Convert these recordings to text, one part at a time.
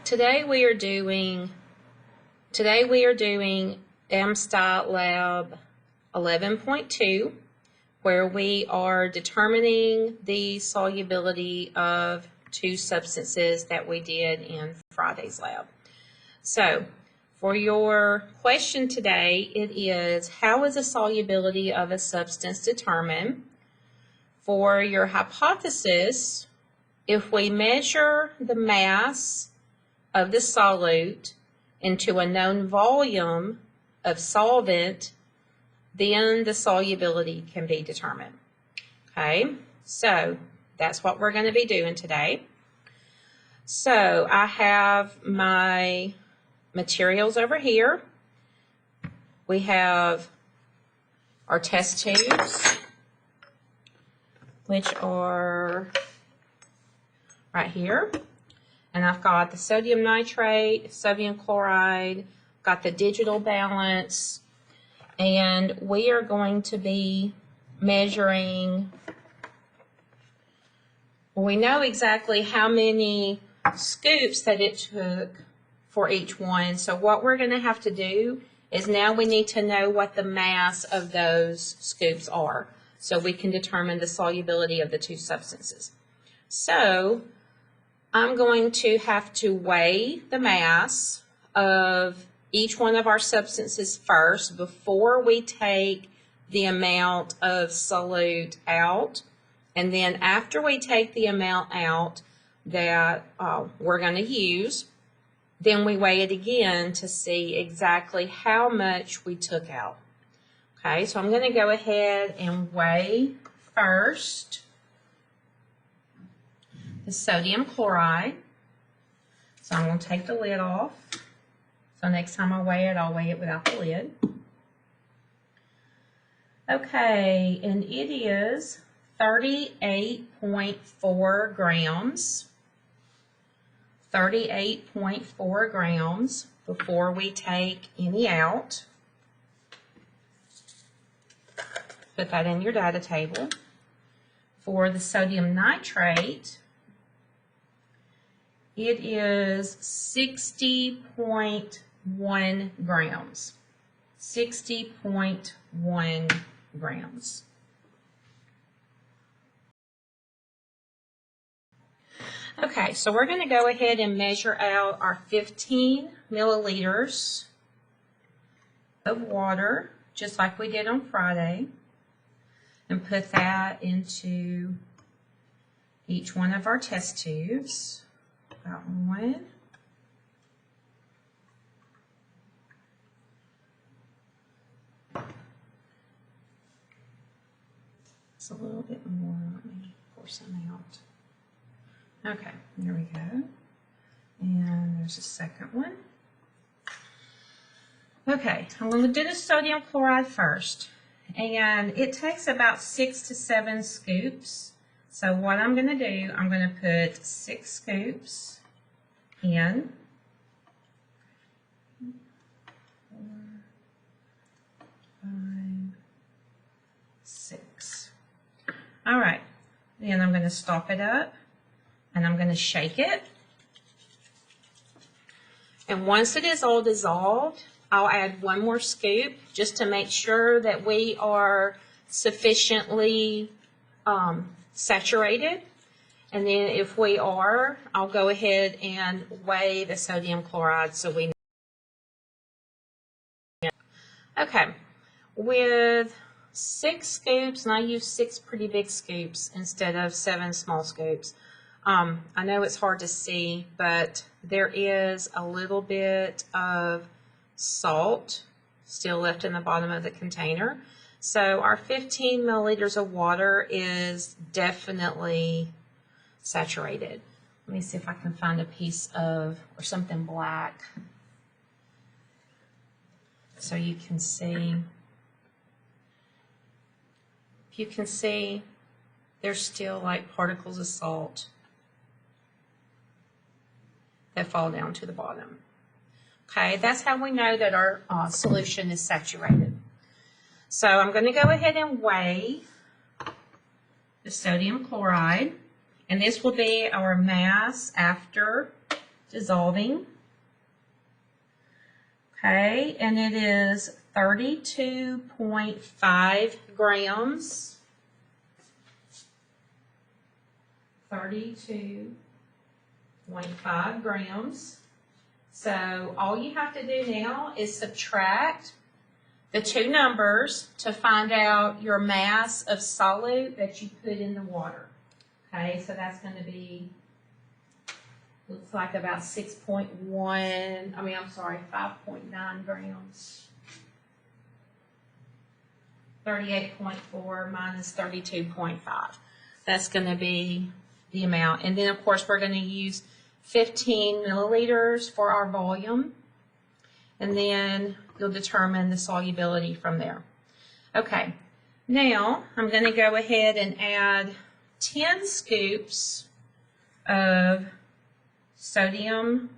Today we are doing Amsti Lab 11.2, where we are determining the solubility of two substances that we did in Friday's lab. So, for your question today, it is, how is the solubility of a substance determined? For your hypothesis, if we measure the mass of the solute into a known volume of solvent, then the solubility can be determined. Okay, so that's what we're going to be doing today. So I have my materials over here. We have our test tubes, which are right here. And I've got the sodium nitrate, sodium chloride, got the digital balance, and we are going to be measuring. We know exactly how many scoops that it took for each one. So what we're going to have to do is now we need to know what the mass of those scoops are, so we can determine the solubility of the two substances. So I'm going to have to weigh the mass of each one of our substances first before we take the amount of solute out. And then after we take the amount out that we're going to use, then we weigh it again to see exactly how much we took out. Okay, so I'm going to go ahead and weigh first the sodium chloride. So I'm going to take the lid off. So next time I weigh it, I'll weigh it without the lid. Okay, and it is 38.4 grams. 38.4 grams before we take any out. Put that in your data table. For the sodium nitrate, it is 60.1 grams. 60.1 grams. Okay, so we're going to go ahead and measure out our 15 milliliters of water, just like we did on Friday, and put that into each one of our test tubes. Got one. It's a little bit more. Let me pour some out. Okay, there we go. And there's a second one. Okay, I'm going to do the sodium chloride first. And it takes about 6 to 7 scoops. So what I'm going to do, I'm going to put 6 scoops in. 4, 5, 6. All right, then I'm going to stop it up and I'm going to shake it. And once it is all dissolved, I'll add one more scoop just to make sure that we are sufficiently saturated. And then if we are, I'll go ahead and weigh the sodium chloride so we know. Okay, with 6 scoops, and I use 6 pretty big scoops instead of 7 small scoops. I know it's hard to see, but there is a little bit of salt still left in the bottom of the container. So our 15 milliliters of water is definitely saturated. Let me see if I can find a piece of, or something black, so you can see. If you can see, there's still like particles of salt that fall down to the bottom. Okay, that's how we know that our solution is saturated. So I'm going to go ahead and weigh the sodium chloride, and this will be our mass after dissolving. Okay, and it is 32.5 grams. 32.5 grams. So all you have to do now is subtract the two numbers to find out your mass of solute that you put in the water. Okay, so that's going to be, looks like about 5.9 grams. 38.4 minus 32.5. That's going to be the amount. And then, of course, we're going to use 15 milliliters for our volume. And then you'll determine the solubility from there. Okay, now I'm going to go ahead and add 10 scoops of sodium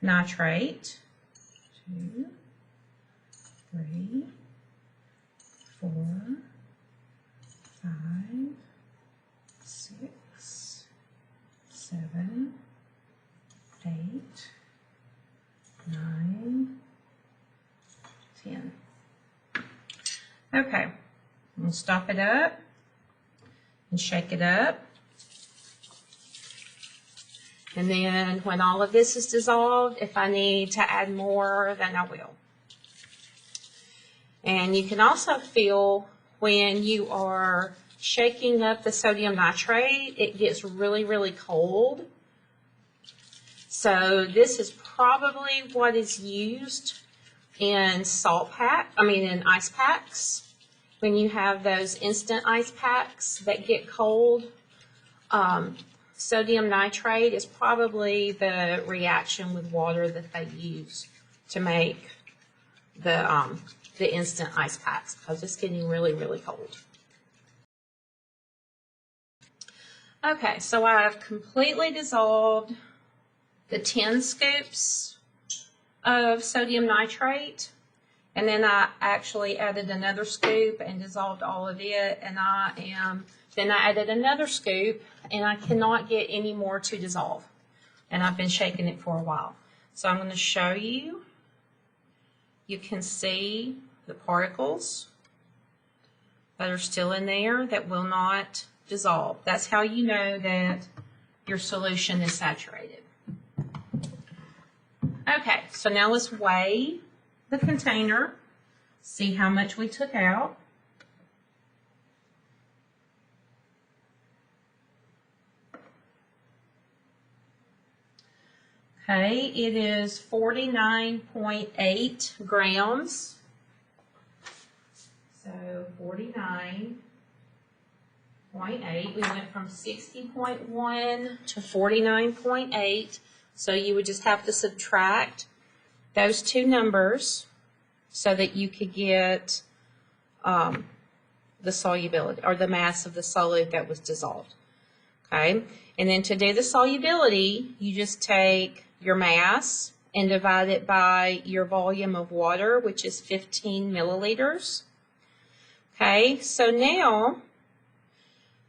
nitrate. 2, 3, 4, 5, 6, 7, 8, 9, 10. Okay, we'll stop it up and shake it up. And then when all of this is dissolved, if I need to add more, then I will. And you can also feel when you are shaking up the sodium nitrate, it gets really, really cold. So this is probably what is used in in ice packs. When you have those instant ice packs that get cold, sodium nitrate is probably the reaction with water that they use to make the instant ice packs, because it's getting really, really cold. Okay, so I've completely dissolved the 10 scoops of sodium nitrate, and then I actually added another scoop and dissolved all of it, and then I added another scoop, and I cannot get any more to dissolve, and I've been shaking it for a while. So I'm going to show you. You can see the particles that are still in there that will not dissolve. That's how you know that your solution is saturated. Okay, so now let's weigh the container, see how much we took out. Okay, it is 49.8 grams. So 49.8. We went from 60.1 to 49.8. So you would just have to subtract those two numbers so that you could get the solubility, or the mass of the solute that was dissolved. Okay, and then to do the solubility, you just take your mass and divide it by your volume of water, which is 15 milliliters. Okay, so now,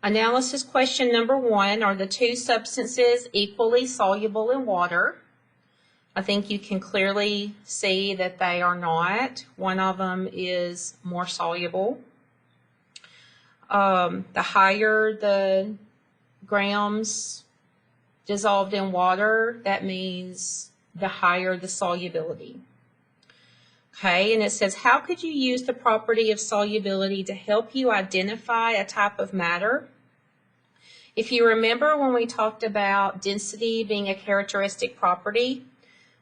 analysis question number 1, are the two substances equally soluble in water? I think you can clearly see that they are not. One of them is more soluble. The higher the grams dissolved in water, that means the higher the solubility. Okay, and it says, how could you use the property of solubility to help you identify a type of matter? If you remember when we talked about density being a characteristic property,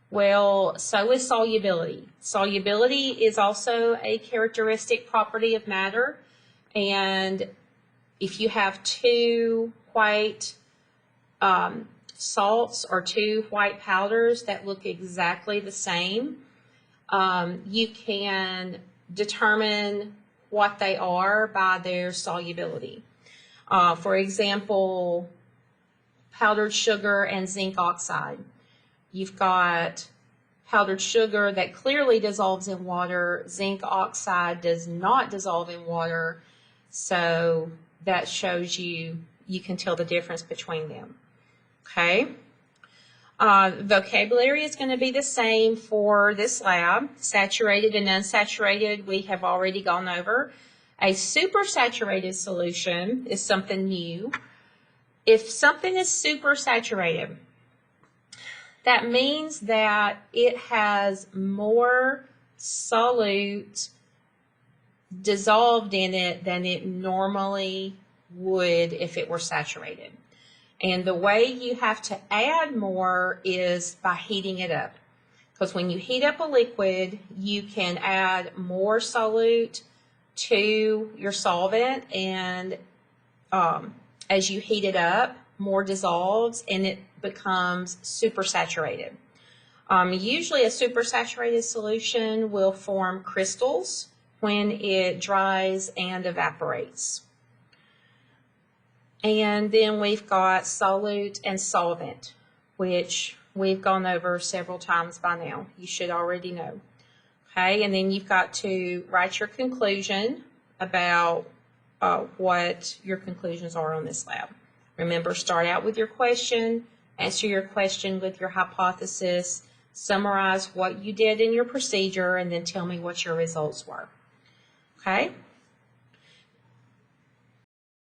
well, so is solubility. Solubility is also a characteristic property of matter, and if you have two white salts or two white powders that look exactly the same, you can determine what they are by their solubility. For example, powdered sugar and zinc oxide. You've got powdered sugar that clearly dissolves in water. Zinc oxide does not dissolve in water, so that shows you can tell the difference between them. Okay. Vocabulary is going to be the same for this lab. Saturated and unsaturated, we have already gone over. A supersaturated solution is something new. If something is supersaturated, that means that it has more solute dissolved in it than it normally would if it were saturated. And the way you have to add more is by heating it up. Because when you heat up a liquid, you can add more solute to your solvent, and as you heat it up, more dissolves and it becomes supersaturated. Usually a supersaturated solution will form crystals when it dries and evaporates. And then we've got solute and solvent, which we've gone over several times by now. You should already know. Okay, and then you've got to write your conclusion about what your conclusions are on this lab. Remember, start out with your question, answer your question with your hypothesis, summarize what you did in your procedure, and then tell me what your results were. Okay?